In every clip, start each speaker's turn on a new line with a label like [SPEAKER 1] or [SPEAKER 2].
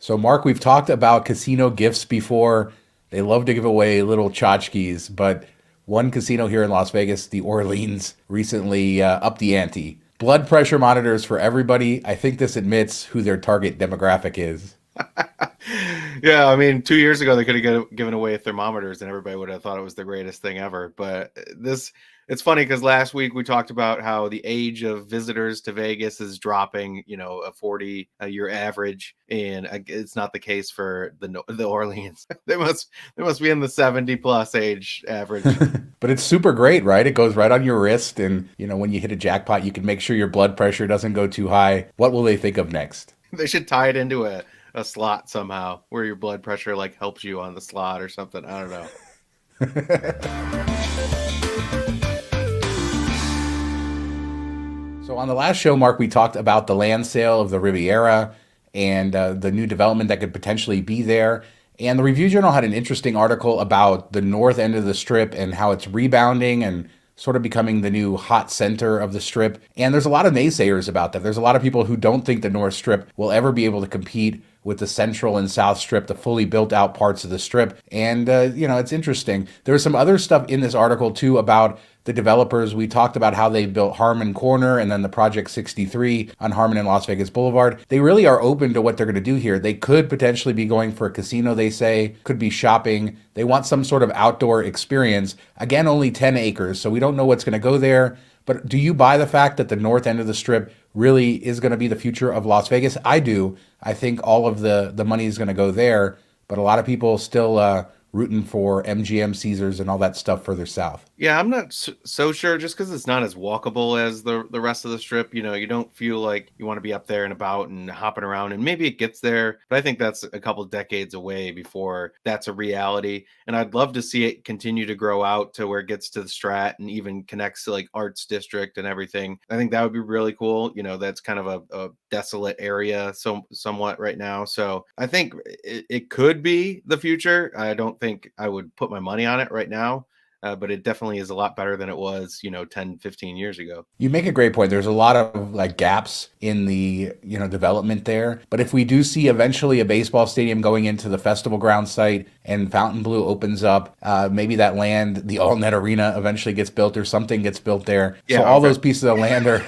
[SPEAKER 1] So, Mark, we've talked about casino gifts before. They love to give away little tchotchkes, but one casino here in Las Vegas, the Orleans, recently upped the ante. Blood pressure monitors for everybody. I think this admits who their target demographic is.
[SPEAKER 2] Yeah, I mean, 2 years ago they could have given away thermometers, and everybody would have thought it was the greatest thing ever. But it's funny because last week we talked about how the age of visitors to Vegas is dropping, a 40 year average, and it's not the case for the Orleans. They must be in the 70 plus age average.
[SPEAKER 1] But it's super great, right? It goes right on your wrist, and when you hit a jackpot, you can make sure your blood pressure doesn't go too high. What will they think of next?
[SPEAKER 2] They should tie it into a slot somehow where your blood pressure like helps you on the slot or something. I don't know.
[SPEAKER 1] So on the last show, Mark, we talked about the land sale of the Riviera and the new development that could potentially be there. And the Review Journal had an interesting article about the north end of the strip and how it's rebounding and sort of becoming the new hot center of the strip. And there's a lot of naysayers about that. There's a lot of people who don't think the North Strip will ever be able to compete with the Central and South Strip, the fully built out parts of the strip. And, it's interesting. There's some other stuff in this article, too, about the developers. We talked about how they built Harmon Corner and then the Project 63 on Harmon and Las Vegas Boulevard. They really are open to what they're going to do here. They could potentially be going for a casino, they say, could be shopping. They want some sort of outdoor experience. Again, only 10 acres, so we don't know what's going to go there. But do you buy the fact that the north end of the strip really is going to be the future of Las Vegas? I do. I think all of the money is going to go there, but a lot of people still rooting for MGM, Caesars, and all that stuff further south.
[SPEAKER 2] Yeah, I'm not so sure just because it's not as walkable as the rest of the strip. You don't feel like you want to be up there and about and hopping around, and maybe it gets there, but I think that's a couple decades away before that's a reality. And I'd love to see it continue to grow out to where it gets to the Strat and even connects to like Arts District and everything. I think that would be really cool. That's kind of a desolate area, so somewhat right now. So I think it could be the future. I don't think I would put my money on it right now, but it definitely is a lot better than it was, 10, 15 years ago.
[SPEAKER 1] You make a great point. There's a lot of like gaps in the, development there. But if we do see eventually a baseball stadium going into the festival ground site and Fontainebleau opens up, maybe that land, the All Net Arena eventually gets built or something gets built there. So
[SPEAKER 2] Yeah,
[SPEAKER 1] all
[SPEAKER 2] okay.
[SPEAKER 1] those pieces of land are,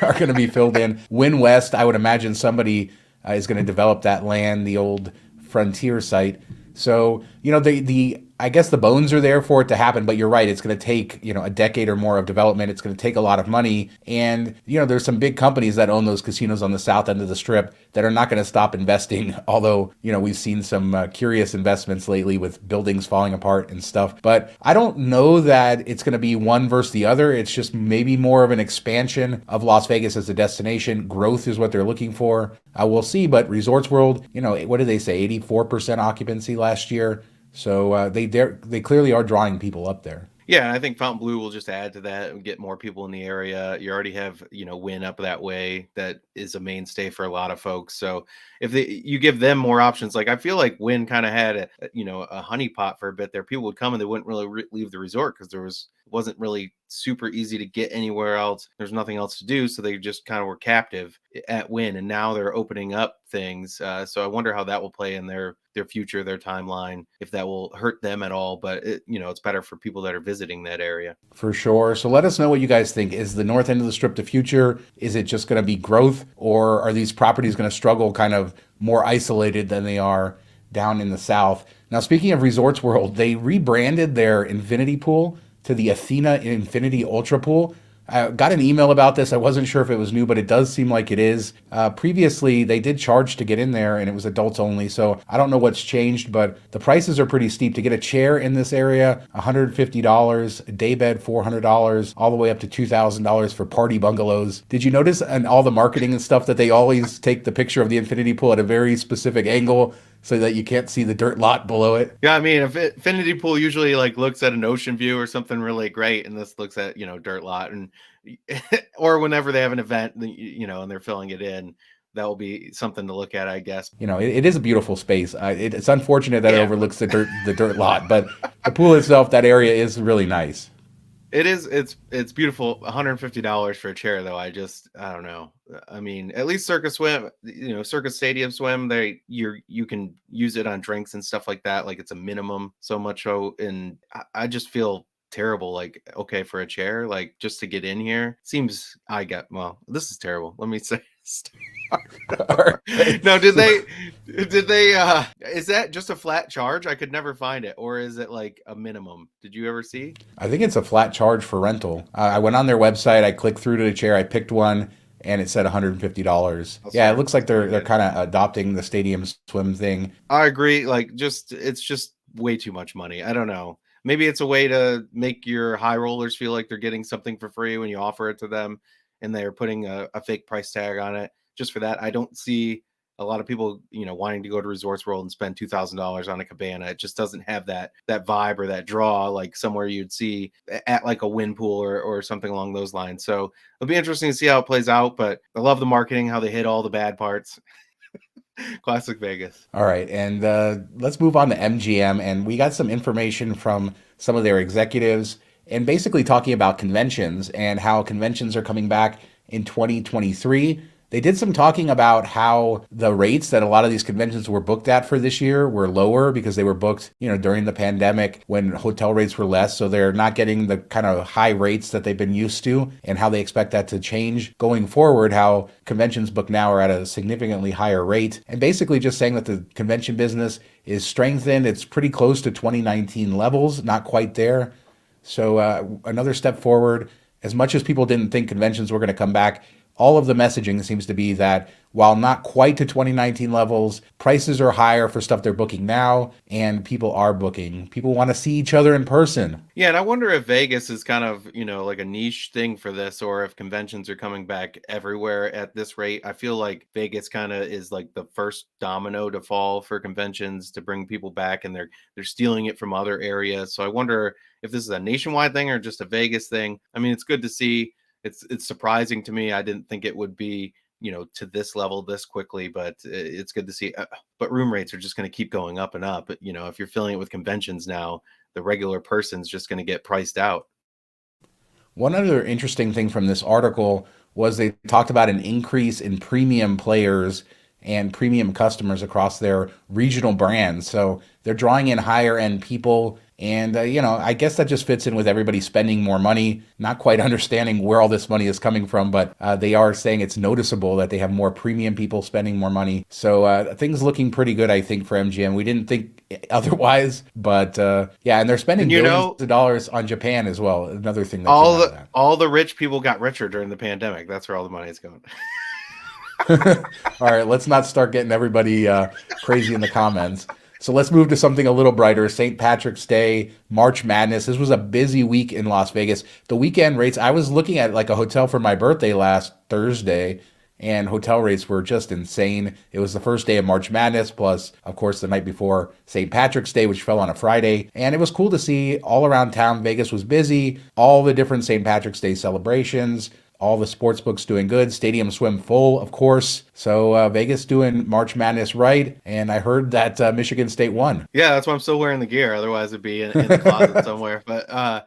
[SPEAKER 1] are going to be filled in. Win West, I would imagine somebody is going to develop that land, the old frontier site. So, the I guess the bones are there for it to happen, but you're right. It's going to take, a decade or more of development. It's going to take a lot of money. And, there's some big companies that own those casinos on the south end of the strip that are not going to stop investing. Although, we've seen some curious investments lately with buildings falling apart and stuff. But I don't know that it's going to be one versus the other. It's just maybe more of an expansion of Las Vegas as a destination. Growth is what they're looking for. We'll see. But Resorts World, what did they say? 84% occupancy last year. So they clearly are drawing people up there.
[SPEAKER 2] Yeah, I think Fontainebleau will just add to that and get more people in the area. You already have, Wynn up that way. That is a mainstay for a lot of folks. So if you give them more options, like I feel like Wynn kind of had a honeypot for a bit there. People would come and they wouldn't really leave the resort because wasn't really super easy to get anywhere else. There's nothing else to do, so they just kind of were captive at Wynn, and now they're opening up things. So I wonder how that will play in their future, their timeline, if that will hurt them at all. But it's better for people that are visiting that area.
[SPEAKER 1] For sure. So let us know what you guys think. Is the north end of the strip the future? Is it just going to be growth? Or are these properties going to struggle kind of more isolated than they are down in the south? Now, speaking of Resorts World, they rebranded their infinity pool to the Athena Infinity Ultra Pool. I got an email about this. I wasn't sure if it was new, but it does seem like it is. Previously, they did charge to get in there, and it was adults only. So I don't know what's changed, but the prices are pretty steep. To get a chair in this area, $150, a day bed, $400, all the way up to $2,000 for party bungalows. Did you notice in all the marketing and stuff that they always take the picture of the infinity pool at a very specific angle so that you can't see the dirt lot below it?
[SPEAKER 2] Yeah, I mean, if infinity pool usually like looks at an ocean view or something really great, and this looks at dirt lot, and or whenever they have an event, and they're filling it in, that will be something to look at, I guess.
[SPEAKER 1] It is a beautiful space. It's unfortunate that it
[SPEAKER 2] Yeah,
[SPEAKER 1] overlooks the dirt lot, but the pool itself, that area is really nice.
[SPEAKER 2] it is. It's beautiful. $150 for a chair, though. I don't know. I mean, at least Circa Swim, Circa Stadium Swim, you can use it on drinks and stuff like that. Like it's a minimum so much so, and I just feel terrible. Like, okay, for a chair, like just to get in here seems I got well. This is terrible. Let me say.
[SPEAKER 1] All right.
[SPEAKER 2] No,
[SPEAKER 1] So
[SPEAKER 2] did they is that just a flat charge? I could never find it. Or is it like a minimum? Did you ever see?
[SPEAKER 1] I think it's a flat charge for rental. I went on their website, I clicked through to the chair, I picked one, and it said $150.
[SPEAKER 2] I'll
[SPEAKER 1] Yeah, it
[SPEAKER 2] start
[SPEAKER 1] looks like they're
[SPEAKER 2] looking at it.
[SPEAKER 1] kind of adopting the stadium swim thing.
[SPEAKER 2] I agree. Like it's just way too much money. I don't know. Maybe it's a way to make your high rollers feel like they're getting something for free when you offer it to them and they're putting a fake price tag on it just for that. I don't see a lot of people, wanting to go to Resorts World and spend $2,000 on a cabana. It just doesn't have that vibe or that draw like somewhere you'd see at like a wind pool or something along those lines. So it'll be interesting to see how it plays out. But I love the marketing, how they hit all the bad parts. Classic Vegas.
[SPEAKER 1] All right, and let's move on to MGM. And we got some information from some of their executives and basically talking about conventions and how conventions are coming back in 2023. They did some talking about how the rates that a lot of these conventions were booked at for this year were lower because they were booked, during the pandemic when hotel rates were less. So they're not getting the kind of high rates that they've been used to, and how they expect that to change going forward, how conventions booked now are at a significantly higher rate. And basically just saying that the convention business is strengthened. It's pretty close to 2019 levels, not quite there. So another step forward. As much as people didn't think conventions were going to come back, all of the messaging seems to be that while not quite to 2019 levels, prices are higher for stuff they're booking now, and people are booking. People want to see each other in person.
[SPEAKER 2] Yeah, and I wonder if Vegas is kind of, like a niche thing for this, or if conventions are coming back everywhere at this rate. I feel like Vegas kind of is like the first domino to fall for conventions to bring people back, and they're stealing it from other areas. So I wonder if this is a nationwide thing or just a Vegas thing. I mean, it's good to see. It's surprising to me. I didn't think it would be, to this level this quickly, but it's good to see. But room rates are just going to keep going up and up. If you're filling it with conventions now, the regular person's just going to get priced out.
[SPEAKER 1] One other interesting thing from this article was they talked about an increase in premium players and premium customers across their regional brands. So they're drawing in higher end people. And, I guess that just fits in with everybody spending more money, not quite understanding where all this money is coming from, but they are saying it's noticeable that they have more premium people spending more money. So things looking pretty good, I think, for MGM. We didn't think otherwise, but yeah, and they're spending
[SPEAKER 2] And
[SPEAKER 1] billions of dollars on Japan as well. Another thing that came
[SPEAKER 2] all
[SPEAKER 1] out of
[SPEAKER 2] the
[SPEAKER 1] that.
[SPEAKER 2] all the rich people got richer during the pandemic. That's where all the money is going.
[SPEAKER 1] All right, let's not start getting everybody crazy in the comments. So let's move to something a little brighter. St. Patrick's Day, March Madness. This was a busy week in Las Vegas. The weekend rates, I was looking at like a hotel for my birthday last Thursday, and hotel rates were just insane. It was the first day of March Madness, plus, of course, the night before St. Patrick's Day, which fell on a Friday. And it was cool to see all around town. Vegas was busy, all the different St. Patrick's Day celebrations. All the sports books doing good. Stadium swim full, of course. So Vegas doing March Madness right. And I heard that Michigan State won.
[SPEAKER 2] Yeah, that's why I'm still wearing the gear. Otherwise, it'd be in the closet somewhere. But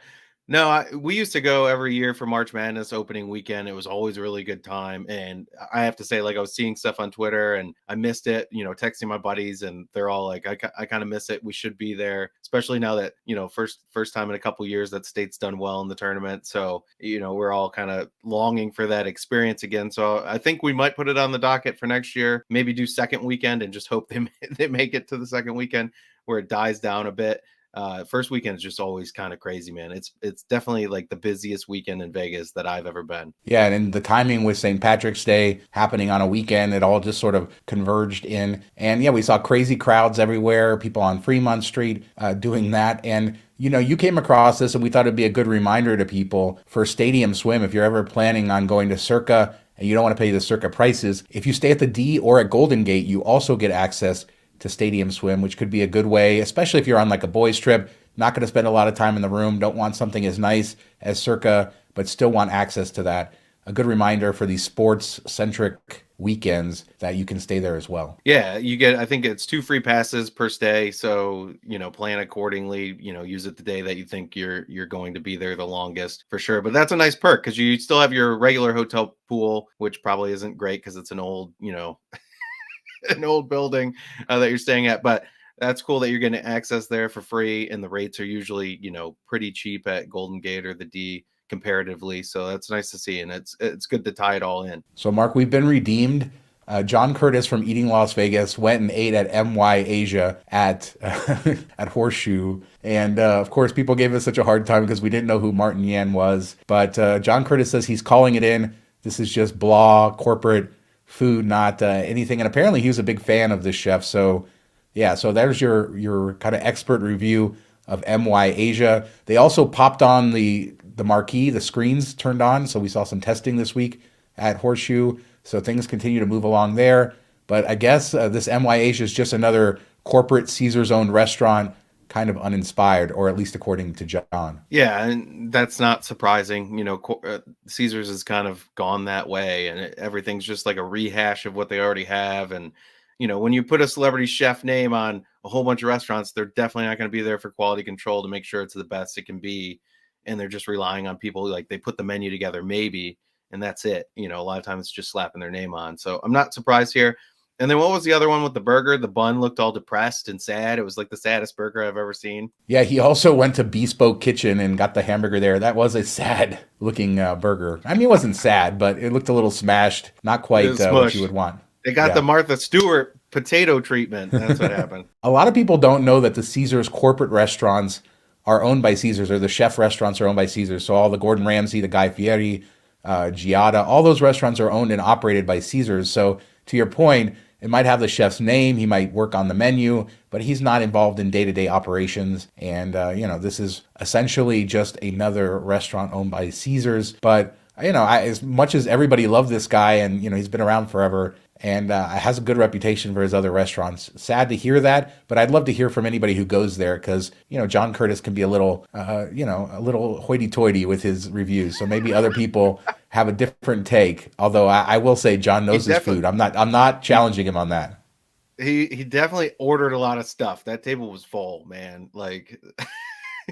[SPEAKER 2] no, we used to go every year for March Madness opening weekend. It was always a really good time. And I have to say, like, I was seeing stuff on Twitter and I missed it, texting my buddies, and they're all like, I kind of miss it. We should be there, especially now that, first time in a couple years that state's done well in the tournament. So, we're all kind of longing for that experience again. So I think we might put it on the docket for next year, maybe do second weekend and just hope they make it to the second weekend where it dies down a bit. First weekend is just always kind of crazy, man. It's definitely like the busiest weekend in Vegas that I've ever been.
[SPEAKER 1] Yeah, and the timing with St. Patrick's Day happening on a weekend, it all just sort of converged in. And yeah, we saw crazy crowds everywhere, people on Fremont Street doing that. And you came across this, and we thought it'd be a good reminder to people for Stadium Swim. If you're ever planning on going to Circa and you don't want to pay the Circa prices, if you stay at the D or at Golden Gate, you also get access to Stadium Swim, which could be a good way, especially if you're on like a boys trip, not going to spend a lot of time in the room, don't want something as nice as Circa, but still want access to that. A good reminder for these sports-centric weekends that you can stay there as well.
[SPEAKER 2] Yeah, you get, I think it's 2 free passes per stay, so, plan accordingly, use it the day that you think you're going to be there the longest for sure. But that's a nice perk because you still have your regular hotel pool, which probably isn't great because it's an old, an old building that you're staying at. But that's cool that you're getting access there for free, and the rates are usually, pretty cheap at Golden Gate or the D comparatively. So that's nice to see, and it's good to tie it all in.
[SPEAKER 1] So, Mark, we've been redeemed. John Curtis from Eating Las Vegas went and ate at MY Asia at at Horseshoe, and of course, people gave us such a hard time because we didn't know who Martin Yan was. But John Curtis says he's calling it in. This is just blah corporate food, not anything. And apparently, he was a big fan of this chef. So, yeah, so there's your kind of expert review of MY Asia. They also popped on the marquee, the screens turned on, so we saw some testing this week at Horseshoe. So things continue to move along there. But I guess this MY Asia is just another corporate Caesars-owned restaurant, kind of uninspired, or at least according to John.
[SPEAKER 2] Yeah, and that's not surprising. Caesars has kind of gone that way, and everything's just like a rehash of what they already have. And when you put a celebrity chef name on a whole bunch of restaurants, they're definitely not going to be there for quality control to make sure it's the best it can be. And they're just relying on people, like they put the menu together, maybe, and that's it. A lot of times it's just slapping their name on. So I'm not surprised here. And then what was the other one with the burger? The bun looked all depressed and sad. It was like the saddest burger I've ever seen.
[SPEAKER 1] Yeah, he also went to Bespoke Kitchen and got the hamburger there. That was a sad looking burger. I mean, it wasn't sad, but it looked a little smashed. Not quite what you would want.
[SPEAKER 2] They got the Martha Stewart potato treatment. That's what happened.
[SPEAKER 1] A lot of people don't know that the Caesars corporate restaurants are owned by Caesars, or the chef restaurants are owned by Caesars. So all the Gordon Ramsay, the Guy Fieri, Giada, all those restaurants are owned and operated by Caesars. So to your point, it might have the chef's name. He might work on the menu, but he's not involved in day-to-day operations. And, this is essentially just another restaurant owned by Caesars. But, as much as everybody loved this guy and, he's been around forever and has a good reputation for his other restaurants. Sad to hear that, but I'd love to hear from anybody who goes there because, John Curtis can be a little hoity-toity with his reviews. So maybe other people have a different take. Although I will say John knows his food. I'm not challenging him on that.
[SPEAKER 2] He definitely ordered a lot of stuff. That table was full, man. Like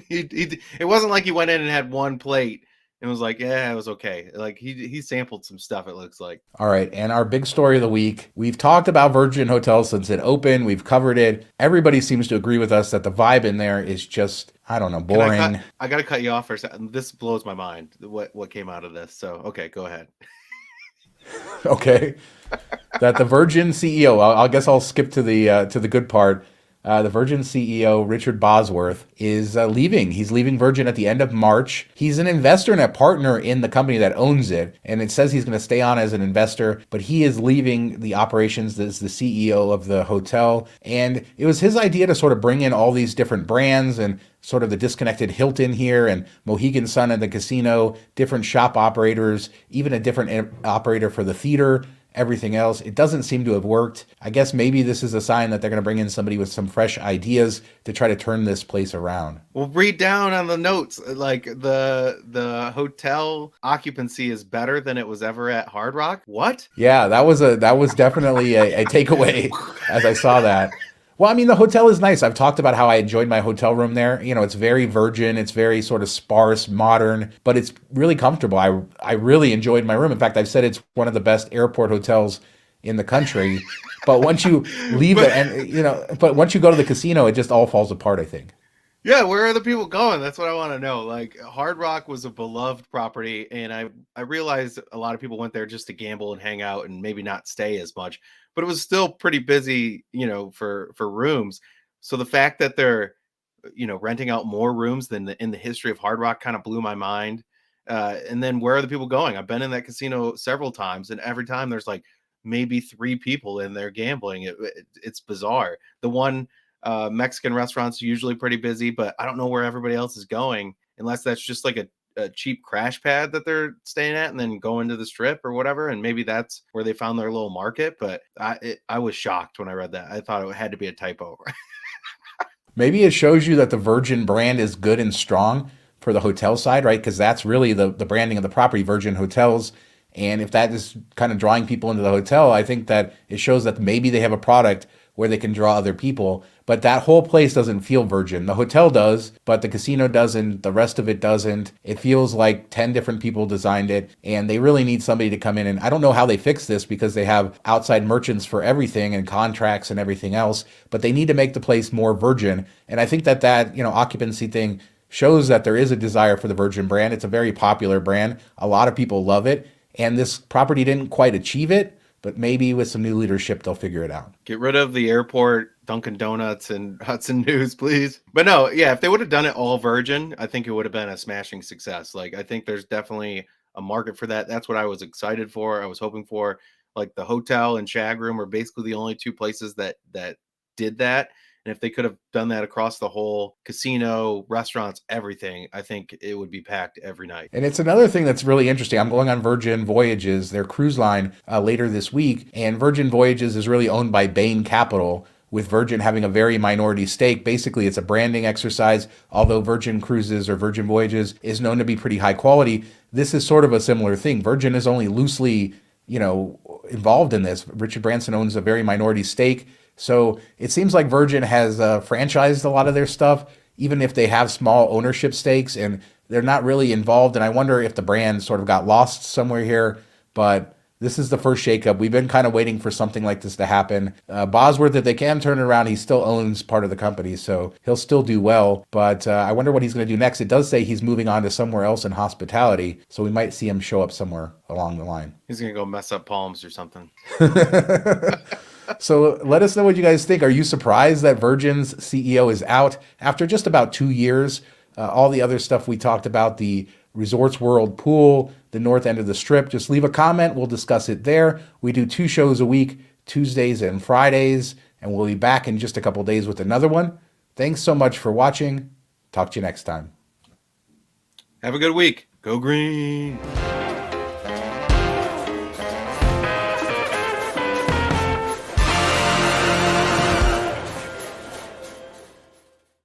[SPEAKER 2] it wasn't like he went in and had one plate and was like, yeah, it was okay. Like he sampled some stuff, it looks like.
[SPEAKER 1] All right. And our big story of the week, we've talked about Virgin Hotels since it opened. We've covered it. Everybody seems to agree with us that the vibe in there is just, I don't know, boring.
[SPEAKER 2] I got to cut you off for a second. This blows my mind, what came out of this. So, okay, go ahead.
[SPEAKER 1] Okay. That the Virgin CEO, I guess I'll skip to the good part. The Virgin CEO, Richard Bosworth, is leaving. He's leaving Virgin at the end of March. He's an investor and a partner in the company that owns it. And it says he's going to stay on as an investor, but he is leaving the operations as the CEO of the hotel. And it was his idea to sort of bring in all these different brands and sort of the disconnected Hilton here and Mohegan Sun at the casino, different shop operators, even a different operator for the theater. Everything else, it doesn't seem to have worked. I guess maybe this is a sign that they're going to bring in somebody with some fresh ideas to try to turn this place around.
[SPEAKER 2] Well, read down on the notes. Like the hotel occupancy is better than it was ever at Hard Rock. What?
[SPEAKER 1] Yeah, that was definitely a takeaway as I saw that. Well, I mean, the hotel is nice. I've talked about how I enjoyed my hotel room there. It's very Virgin. It's very sort of sparse, modern, but it's really comfortable. I really enjoyed my room. In fact, I've said it's one of the best airport hotels in the country. But once you leave it and, but once you go to the casino, it just all falls apart, I think.
[SPEAKER 2] Yeah, where are the people going? That's what I want to know. Like, Hard Rock was a beloved property, and I realized a lot of people went there just to gamble and hang out and maybe not stay as much. But it was still pretty busy, for rooms. So the fact that they're, renting out more rooms than in the history of Hard Rock kind of blew my mind. And then where are the people going? I've been in that casino several times, and every time there's like maybe 3 people in there gambling. It's bizarre. The one Mexican restaurant's usually pretty busy, but I don't know where everybody else is going unless that's just like a cheap crash pad that they're staying at and then going to the strip or whatever. And maybe that's where they found their little market. But I was shocked when I read that. I thought it had to be a typo.
[SPEAKER 1] Maybe it shows you that the Virgin brand is good and strong for the hotel side, right? Because that's really the branding of the property, Virgin Hotels. And if that is kind of drawing people into the hotel, I think that it shows that maybe they have a product where they can draw other people. But that whole place doesn't feel Virgin. The hotel does, but the casino doesn't. The rest of it doesn't. It feels like 10 different people designed it, and they really need somebody to come in. And I don't know how they fix this because they have outside merchants for everything and contracts and everything else, but they need to make the place more Virgin. And I think that occupancy thing shows that there is a desire for the Virgin brand. It's a very popular brand. A lot of people love it. And this property didn't quite achieve it, but maybe with some new leadership, they'll figure it out.
[SPEAKER 2] Get rid of the airport, Dunkin' Donuts, and Hudson News, please. But no, yeah, if they would have done it all Virgin, I think it would have been a smashing success. Like, I think there's definitely a market for that. That's what I was excited for. I was hoping for. Like, the hotel and Shag Room are basically the only two places that did that. And if they could have done that across the whole casino, restaurants, everything, I think it would be packed every night.
[SPEAKER 1] And it's another thing that's really interesting. I'm going on Virgin Voyages, their cruise line, later this week. And Virgin Voyages is really owned by Bain Capital, with Virgin having a very minority stake. Basically, it's a branding exercise. Although Virgin Cruises or Virgin Voyages is known to be pretty high quality, this is sort of a similar thing. Virgin is only loosely, involved in this. Richard Branson owns a very minority stake. So it seems like Virgin has franchised a lot of their stuff, even if they have small ownership stakes and they're not really involved. And I wonder if the brand sort of got lost somewhere here. But this is the first shakeup. We've been kind of waiting for something like this to happen. Bosworth, if they can turn it around, he still owns part of the company, so he'll still do well. But I wonder what he's going to do next. It does say he's moving on to somewhere else in hospitality, so we might see him show up somewhere along the line.
[SPEAKER 2] He's going to go mess up Palms or something.
[SPEAKER 1] So let us know what you guys think. Are you surprised that Virgin's CEO is out after just about 2 years? All the other stuff we talked about, the Resorts World pool, the north end of the strip, just leave a comment. We'll discuss it there. We do 2 shows a week, Tuesdays and Fridays, and we'll be back in just a couple days with another one. Thanks so much for watching. Talk to you next time.
[SPEAKER 2] Have a good week. Go green.